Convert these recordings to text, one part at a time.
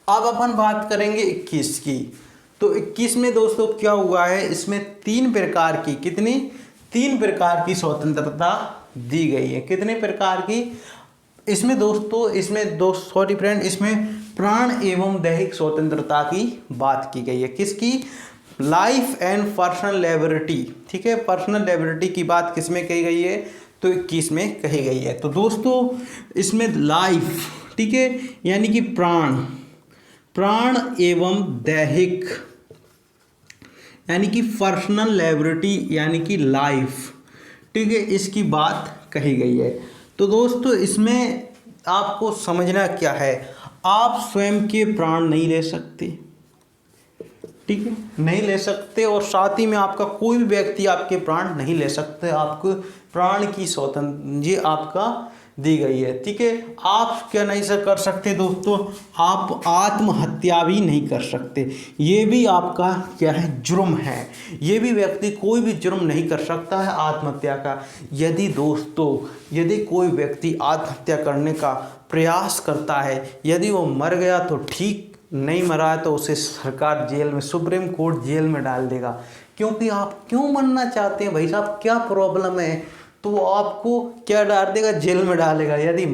अब अपन बात करेंगे 21 की। तो 21 में दोस्तों क्या हुआ है, इसमें 3 प्रकार की, कितनी, 3 प्रकार की स्वतंत्रता दी गई है। कितने प्रकार की इसमें दोस्तों, इसमें सॉरी फ्रेंड, इसमें प्राण एवं दैहिक स्वतंत्रता की बात की गई है। किसकी, लाइफ एंड पर्सनल लिबर्टी। ठीक है, पर्सनल लिबर्टी की बात किसमें कही गई है, तो 21 में कही गई है। तो दोस्तों इसमें लाइफ, ठीक है, यानी कि प्राण एवं दैहिक, यानी कि पर्सनल लिबर्टी यानी कि लाइफ, ठीक है, इसकी बात कही गई है। तो दोस्तों इसमें आपको समझना क्या है, आप स्वयं के प्राण नहीं ले सकते, ठीक है, नहीं ले सकते, और साथ ही में आपका कोई भी व्यक्ति आपके प्राण नहीं ले सकते। आपको प्राण की स्वतंत्र, ये आपका दी गई है। ठीक है, आप क्या नहीं कर सकते दोस्तों, आप आत्महत्या भी नहीं कर सकते। ये भी आपका क्या है, जुर्म है। ये भी व्यक्ति कोई भी जुर्म नहीं कर सकता है आत्महत्या का। यदि दोस्तों, यदि कोई व्यक्ति आत्महत्या करने का प्रयास करता है, यदि वो मर गया तो ठीक, नहीं मरा है तो उसे सरकार जेल में, सुप्रीम कोर्ट जेल में डाल देगा। क्योंकि आप क्यों मरना चाहते हैं भाई साहब, क्या प्रॉब्लम है, तो वो आपको क्या डाल देगा, जेल में डालेगा। यदि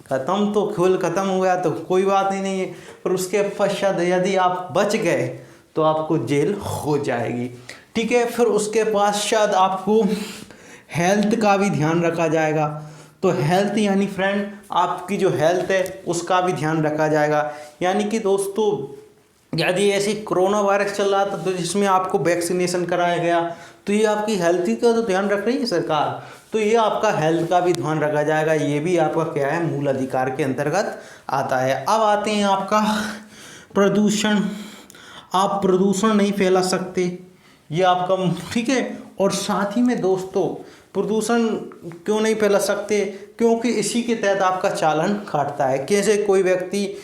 ख़त्म तो खेल ख़त्म हो गया तो कोई बात ही नहीं है, पर उसके पश्चात यदि आप बच गए तो आपको जेल हो जाएगी। ठीक है, फिर उसके पश्चात आपको हेल्थ का भी ध्यान रखा जाएगा। तो हेल्थ यानी फ्रेंड, आपकी जो हेल्थ है उसका भी ध्यान रखा जाएगा। यानी कि दोस्तों यदि ऐसी कोरोना वायरस चल रहा था तो जिसमें आपको वैक्सीनेशन कराया गया, तो ये आपकी हेल्थ का तो ध्यान रख रही है सरकार, तो ये आपका हेल्थ का भी ध्यान रखा जाएगा। ये भी आपका क्या है, मूल अधिकार के अंतर्गत आता है। अब आते हैं आपका प्रदूषण। आप प्रदूषण नहीं फैला सकते, ये आपका, ठीक है। और साथ ही में दोस्तों प्रदूषण क्यों नहीं फैला सकते, क्योंकि इसी के तहत आपका चालान काटता है। कैसे, कोई व्यक्ति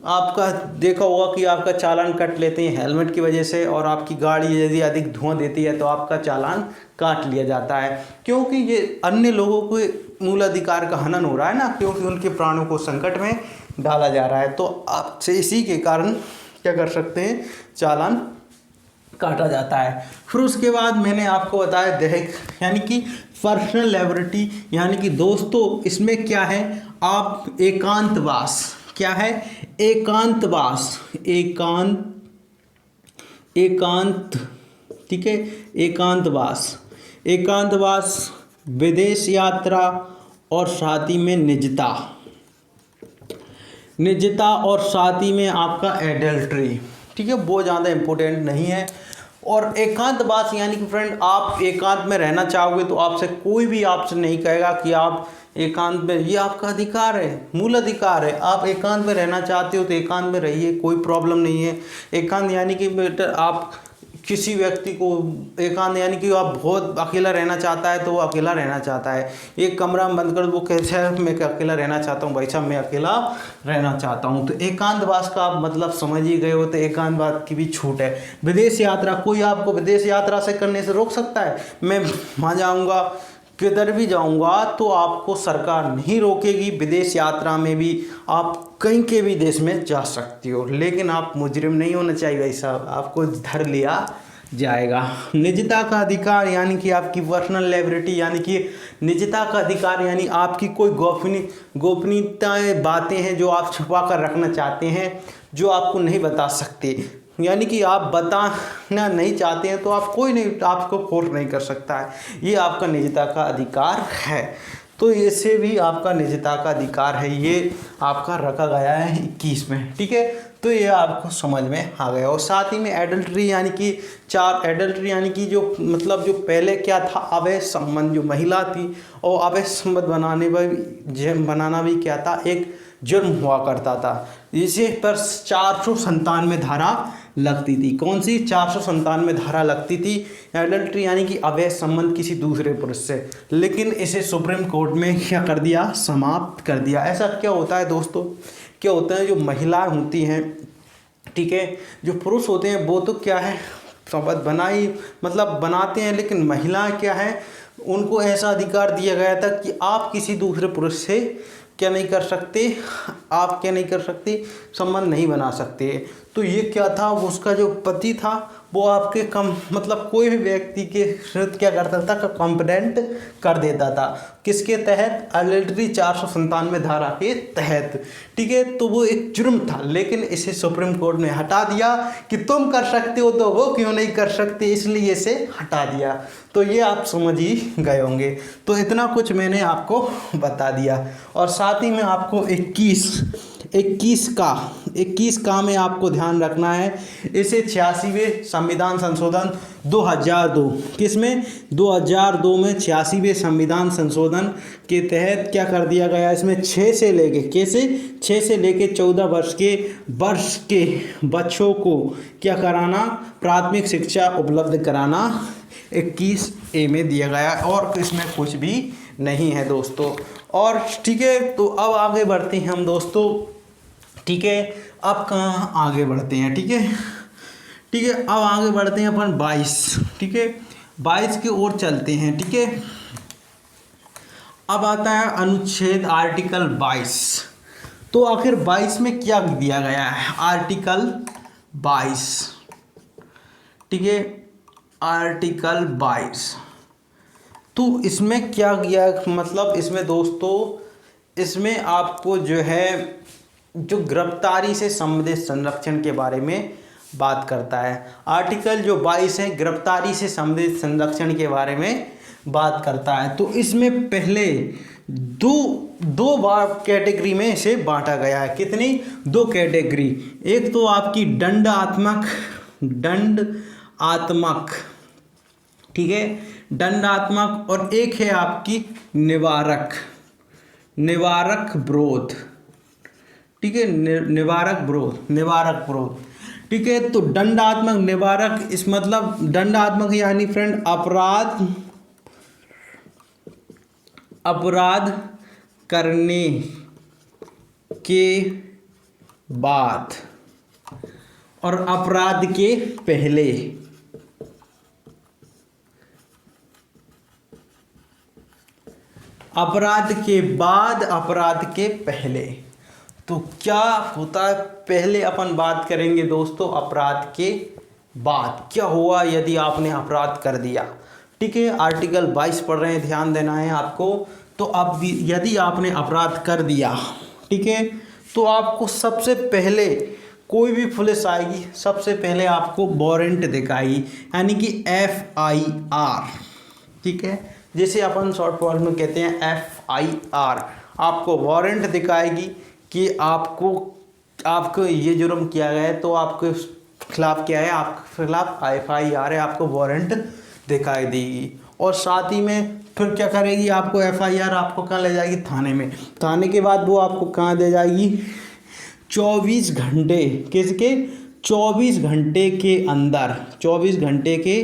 आपका देखा होगा कि आपका चालान काट लेते हैं हेलमेट की वजह से, और आपकी गाड़ी यदि अधिक धुआं देती है तो आपका चालान काट लिया जाता है, क्योंकि ये अन्य लोगों के मूल अधिकार का हनन हो रहा है ना, क्योंकि उनके प्राणों को संकट में डाला जा रहा है। तो आपसे इसी के कारण क्या कर सकते हैं, चालान काटा जाता है। फिर उसके बाद मैंने आपको बताया दैहिक, यानी कि पर्सनल लिबर्टी, यानी कि दोस्तों इसमें क्या है, आप एकांतवास, क्या है, एकांतवास, एकांत, ठीक है, एकांतवास, विदेश यात्रा, और साथ ही में निजता, और साथ ही में आपका एडल्ट्री, ठीक है, वो ज़्यादा इम्पोर्टेंट नहीं है। और एकांतवास यानी कि फ्रेंड, आप एकांत में रहना चाहोगे तो आपसे कोई भी आपसे नहीं कहेगा कि आप एकांत में, ये आपका अधिकार है, मूल अधिकार है। आप एकांत में रहना चाहते हो तो एकांत में रहिए, कोई प्रॉब्लम नहीं है। एकांत यानी कि बेटर, आप किसी व्यक्ति को, एकांत यानी कि आप बहुत अकेला रहना चाहता है तो वो अकेला रहना चाहता है, एक कमरा में बंद कर, वो कहता है मैं अकेला रहना चाहता हूँ, भाई साहब मैं अकेला रहना चाहता हूँ। तो एकांतवास का आप मतलब समझ ही गए हो, तो एकांतवास की भी छूट है। विदेश यात्रा, कोई आपको विदेश यात्रा से करने से रोक सकता है, मैं वहाँ जाऊँगा, किधर भी जाऊंगा तो आपको सरकार नहीं रोकेगी। विदेश यात्रा में भी आप कहीं के भी देश में जा सकती हो, लेकिन आप मुजरिम नहीं होना चाहिए भाई साहब, आपको धर लिया जाएगा। निजता का अधिकार यानी कि आपकी पर्सनल लिबर्टी, यानी कि निजता का अधिकार यानी आपकी कोई गोपनीयताएं, बातें हैं जो आप छुपा कर रखना चाहते हैं, जो आपको नहीं बता सकते, यानी कि आप बताना नहीं चाहते हैं तो आप कोई नहीं, आपको फोर्स नहीं कर सकता है, ये आपका निजता का अधिकार है। तो इससे भी आपका निजता का अधिकार है, ये आपका रखा गया है 21 में, ठीक है। तो ये आपको समझ में आ गया। और साथ ही में एडल्ट्री यानी कि एडल्ट्री यानी कि जो मतलब जो पहले क्या था, अवैध संबंध, जो महिला थी और अवैध संबंध बनाना भी क्या था, एक जुर्म हुआ करता था। इसे पर 497 धारा लगती थी। कौन सी, 497 धारा लगती थी, एडल्ट्री यानी कि अवैध संबंध किसी दूसरे पुरुष से। लेकिन इसे सुप्रीम कोर्ट में क्या कर दिया, समाप्त कर दिया। ऐसा क्या होता है दोस्तों, क्या होता है, जो महिलाएं होती हैं, ठीक है, जो पुरुष होते हैं वो तो क्या है, संबंध बनाते हैं, लेकिन महिलाएं क्या है, उनको ऐसा अधिकार दिया गया था कि आप किसी दूसरे पुरुष से क्या नहीं कर सकते, आप क्या नहीं कर सकते, संबंध नहीं बना सकते। तो ये क्या था, उसका जो पति था वो आपके मतलब कोई भी व्यक्ति के साथ क्या करता था, कंप्लेंट कर देता था। किसके तहत, अडल्ट्री 497 धारा के तहत। ठीक है, तो वो एक जुर्म था, लेकिन इसे सुप्रीम कोर्ट ने हटा दिया कि तुम कर सकते हो तो वो क्यों नहीं कर सकते, इसलिए इसे हटा दिया। तो ये आप समझ ही गए होंगे। तो इतना कुछ मैंने आपको बता दिया, और साथ ही में आपको 21 का में आपको ध्यान रखना है। इसे 86वें संविधान संशोधन 2002, किसमें, 2002 में 86वें संविधान संशोधन के तहत क्या कर दिया गया, इसमें 6 से लेके 14 वर्ष के बच्चों को क्या कराना, प्राथमिक शिक्षा उपलब्ध कराना 21A में दिया गया, और इसमें कुछ भी नहीं है दोस्तों। और ठीक है, तो अब आगे बढ़ते हैं हम दोस्तों। ठीक है, अब कहाँ आगे बढ़ते हैं, ठीक है, अब आगे बढ़ते हैं अपन 22, ठीक है, 22 की ओर चलते हैं। ठीक है, अब आता है अनुच्छेद आर्टिकल 22। तो आखिर 22 में क्या दिया गया है, आर्टिकल 22, ठीक है, आर्टिकल 22। तो इसमें क्या किया, मतलब इसमें दोस्तों, इसमें आपको जो है जो गिरफ्तारी से संबंधित संरक्षण के बारे में बात करता है। आर्टिकल जो 22 है गिरफ्तारी से संबंधित संरक्षण के बारे में बात करता है। तो इसमें पहले दो बार कैटेगरी में इसे बांटा गया है। कितनी, 2 कैटेगरी। एक तो आपकी दंडात्मक, ठीक है, दंडात्मक, और एक है आपकी निवारक विरोध, ठीक है, निवारक विरोध, ठीक है। तो दंडात्मक, निवारक, इस मतलब दंडात्मक यानी फ्रेंड अपराध करने के बाद और अपराध के पहले, अपराध के बाद, अपराध के पहले। तो क्या होता है, पहले अपन बात करेंगे दोस्तों अपराध के बाद क्या हुआ यदि आपने अपराध कर दिया। ठीक है, आर्टिकल 22 पढ़ रहे हैं, ध्यान देना है आपको। तो अब यदि आपने अपराध कर दिया, ठीक है, तो आपको सबसे पहले कोई भी पुलिस आएगी, सबसे पहले आपको वारंट दिखाएगी, यानी कि FIR, ठीक है, जिसे अपन शॉर्ट फॉर्म में कहते हैं FIR। आपको वारंट दिखाएगी कि आपको ये जुर्म किया गया है, तो आपके खिलाफ क्या है, आपके खिलाफ FIR है, आपको वारंट दिखाई देगी। और साथ ही में फिर क्या करेगी, आपको FIR आपको कहाँ ले जाएगी, थाने में। थाने के बाद वो आपको कहाँ ले जाएगी, 24 घंटे, किसके, 24 घंटे के अंदर, 24 घंटे के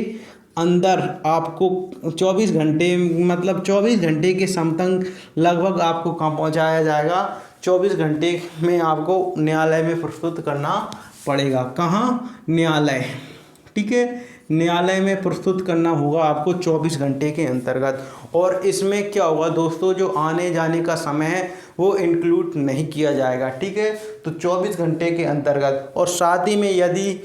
अंदर आपको 24 घंटे मतलब 24 घंटे के समतंग लगभग आपको कहाँ पहुँचाया जाएगा, 24 घंटे में आपको न्यायालय में प्रस्तुत करना पड़ेगा। कहाँ, न्यायालय, ठीक है, न्यायालय में प्रस्तुत करना होगा आपको 24 घंटे के अंतर्गत। और इसमें क्या होगा दोस्तों, जो आने जाने का समय है वो इंक्लूड नहीं किया जाएगा। ठीक है, तो 24 घंटे के अंतर्गत। और साथ ही में यदि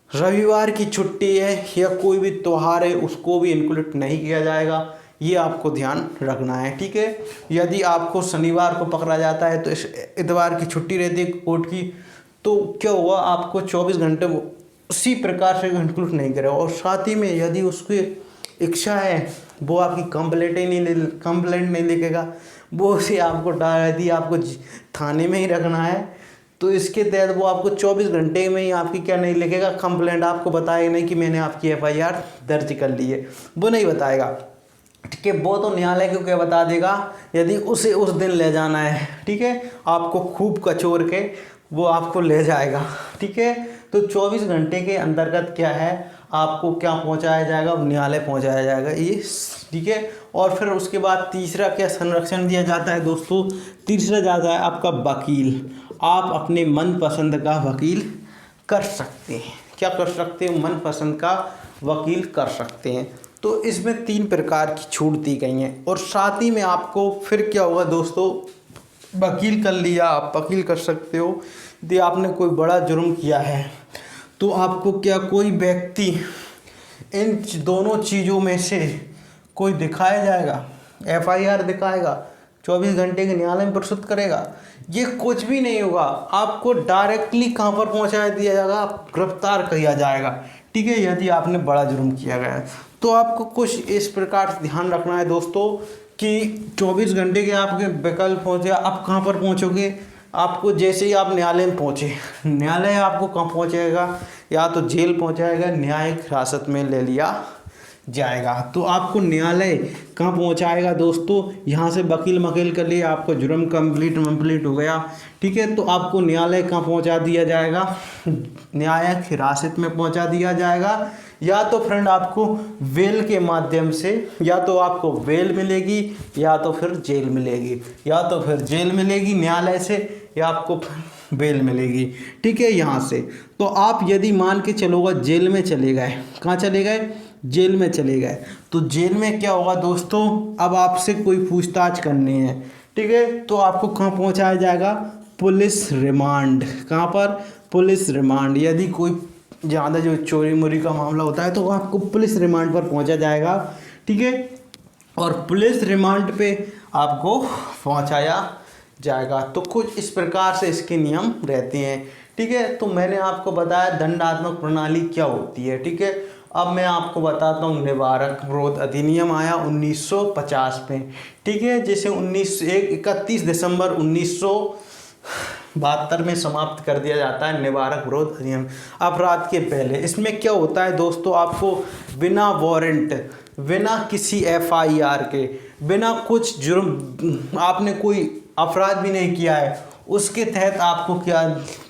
रविवार की छुट्टी है या कोई भी त्यौहार है उसको भी इंक्लूड नहीं किया जाएगा, ये आपको ध्यान रखना है। ठीक है, यदि आपको शनिवार को पकड़ा जाता है तो इस इतवार की छुट्टी रहती है कोर्ट की, तो क्या हुआ, आपको 24 घंटे उसी प्रकार से इंक्लूड नहीं करेगा। और साथ ही में यदि उसकी इच्छा है वो आपकी कंप्लेंट नहीं लिखेगा, वो उसे आपको यदि आपको थाने में ही रखना है तो इसके तहत वो आपको 24 घंटे में ही आपकी क्या नहीं लिखेगा, कंप्लेंट। आपको बताएगा नहीं कि मैंने आपकी FIR दर्ज कर ली है, वो नहीं बताएगा। ठीक है, वो तो न्यायालय को क्या बता देगा, यदि उसे उस दिन ले जाना है, ठीक है, आपको खूब कचोर के वो आपको ले जाएगा। ठीक है, तो 24 घंटे के अंतर्गत क्या है, आपको क्या पहुंचाया जाएगा, न्यायालय पहुंचाया जाएगा ये। ठीक है, और फिर उसके बाद तीसरा क्या संरक्षण दिया जाता है दोस्तों, तीसरा जाता है आपका वकील। आप अपने मनपसंद का वकील कर सकते हैं। क्या कर सकते हैं, मनपसंद का वकील कर सकते हैं। तो इसमें 3 प्रकार की छूट दी गई हैं। और साथ ही में आपको फिर क्या होगा दोस्तों, वकील कर लिया, आप वकील कर सकते हो। यदि आपने कोई बड़ा जुर्म किया है तो आपको क्या कोई व्यक्ति इन दोनों चीज़ों में से कोई दिखाया जाएगा, एफआईआर दिखाएगा, 24 घंटे के न्यायालय में प्रस्तुत करेगा, ये कुछ भी नहीं होगा। आपको डायरेक्टली कहाँ पर पहुँचा दिया जाएगा, आप गिरफ्तार किया जाएगा, ठीक है, यदि आपने बड़ा जुर्म किया गया है। तो आपको कुछ इस प्रकार से ध्यान रखना है दोस्तों कि 24 घंटे के आपके विकल्प पहुँचे, आप कहाँ पर पहुँचोगे। आपको जैसे ही आप न्यायालय में पहुँचे, न्यायालय आपको कहाँ पहुँचाएगा, या तो जेल पहुँचाएगा, न्यायिक हिरासत में ले लिया जाएगा। तो आपको न्यायालय कहाँ पहुँचाएगा दोस्तों, यहाँ से वकील मकील कर लिए, आपको जुर्म कंप्लीट हो गया, ठीक है, तो आपको न्यायालय कहाँ पहुँचा दिया जाएगा, न्यायिक हिरासत में पहुँचा दिया जाएगा। या तो फ्रेंड आपको बेल के माध्यम से, या तो आपको बेल मिलेगी या तो फिर जेल मिलेगी, या तो फिर जेल मिलेगी न्यायालय से या आपको बेल मिलेगी, ठीक है, यहाँ से। तो आप यदि मान के चलोगा जेल में चले गए, कहाँ चले गए, जेल में चले गए, तो जेल में क्या होगा दोस्तों, अब आपसे कोई पूछताछ करनी है, ठीक है, तो आपको कहाँ पहुँचाया जाएगा, पुलिस रिमांड। कहाँ पर, पुलिस रिमांड। यदि कोई ज़्यादा जो चोरी मोरी का मामला होता है तो आपको पुलिस रिमांड पर पहुँचा जाएगा, ठीक है, और पुलिस रिमांड पे आपको पहुँचाया जाएगा। तो कुछ इस प्रकार से इसके नियम रहते हैं, ठीक है। तो मैंने आपको बताया दंडात्मक प्रणाली क्या होती है, ठीक है। अब मैं आपको बताता हूँ निवारक विरोध अधिनियम आया 1950 में, ठीक है, जिसे 31 दिसंबर 1972 में समाप्त कर दिया जाता है निवारक विरोध अधिनियम, अपराध के पहले। इसमें क्या होता है दोस्तों, आपको बिना वारंट, बिना किसी एफआईआर के, बिना कुछ जुर्म, आपने कोई अपराध भी नहीं किया है, उसके तहत आपको क्या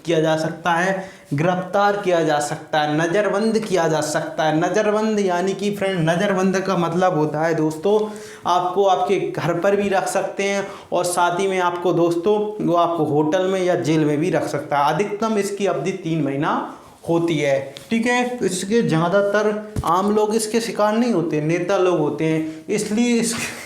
किया जा सकता है, गिरफ्तार किया जा सकता है, नज़रबंद किया जा सकता है। नज़रबंद यानी कि फ्रेंड, नज़रबंद का मतलब होता है दोस्तों, आपको आपके घर पर भी रख सकते हैं और साथ ही में आपको दोस्तों वो आपको होटल में या जेल में भी रख सकता है। अधिकतम इसकी अवधि 3 महीना होती है, ठीक है। इसके ज़्यादातर आम लोग इसके शिकार नहीं होते, नेता लोग होते हैं, इसलिए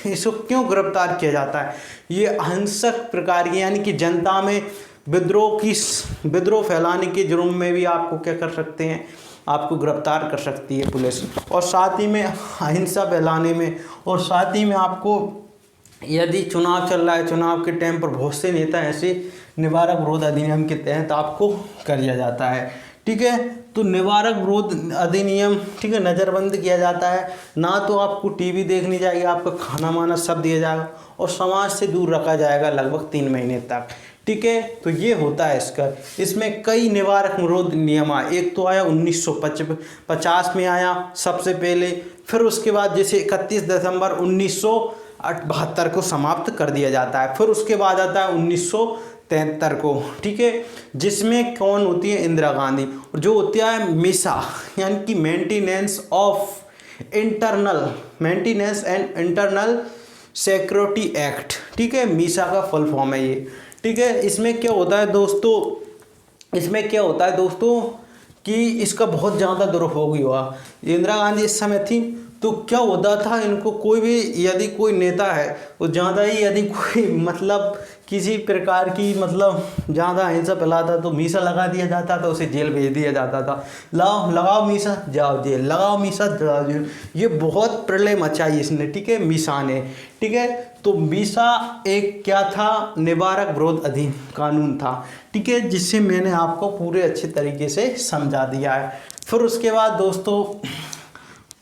इसको क्यों गिरफ्तार किया जाता है। ये अहिंसक प्रकार की, यानी कि जनता में विद्रोह फैलाने के जुर्म में भी आपको क्या कर सकते हैं, आपको गिरफ्तार कर सकती है पुलिस, और साथ ही में अहिंसा फैलाने में, और साथ ही में आपको यदि चुनाव चल रहा है, चुनाव के टाइम पर बहुत से नेता ऐसे निवारक विरोध अधिनियम के तहत आपको कर दिया जाता है, ठीक है। तो निवारक विरोध अधिनियम, ठीक है, नज़रबंद किया जाता है, ना तो आपको टीवी देखनी चाहिए, आपका खाना माना सब दिया जाएगा, और समाज से दूर रखा जाएगा लगभग 3 महीने तक, ठीक है। तो ये होता है इसका। इसमें कई निवारक विरोध नियम आए, एक तो आया 1950 में आया सबसे पहले, फिर उसके बाद जैसे 31 दिसंबर 1972 को समाप्त कर दिया जाता है, फिर उसके बाद आता है 1973 को, ठीक है, जिसमें कौन होती है, इंदिरा गांधी, और जो होता है मीसा, यानी कि maintenance and internal security act, ठीक है, मीसा का फुल फॉर्म है ये, ठीक है। इसमें क्या होता है दोस्तों कि इसका बहुत ज़्यादा दुरुपयोग हुआ। इंदिरा गांधी इस समय थी तो क्या होता था, इनको कोई भी यदि कोई नेता है वो ज़्यादा ही यदि कोई मतलब किसी प्रकार की मतलब ज़्यादा अहिंसा फैलाता तो मीसा लगा दिया जाता था, उसे जेल भेज दिया जाता था। लगाओ मीसा जाओ जेल, लगाओ मीसा जाओ जेल। ये बहुत प्रलय मचाई इसने, ठीक है, मीसा ने, ठीक है। तो मीसा एक क्या था, निवारक विरोध अधिनियम कानून था, ठीक है, जिससे मैंने आपको पूरे अच्छे तरीके से समझा दिया है। फिर उसके बाद दोस्तों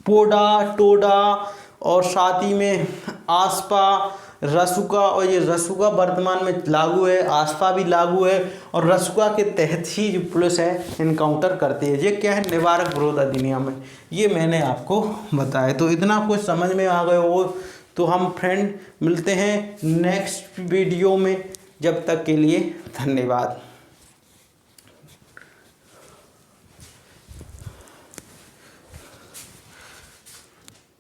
पोडा, टोडा, और साथ ही में आसपा, रसुका, और ये रसुका वर्तमान में लागू है, आसपा भी लागू है, और रसुका के तहत ही जो पुलिस है इनकाउंटर करती है। ये क्या है, निवारक विरोध अधिनियम है, ये मैंने आपको बताया। तो इतना कुछ समझ में आ गए हो तो हम फ्रेंड मिलते हैं नेक्स्ट वीडियो में, जब तक के लिए धन्यवाद।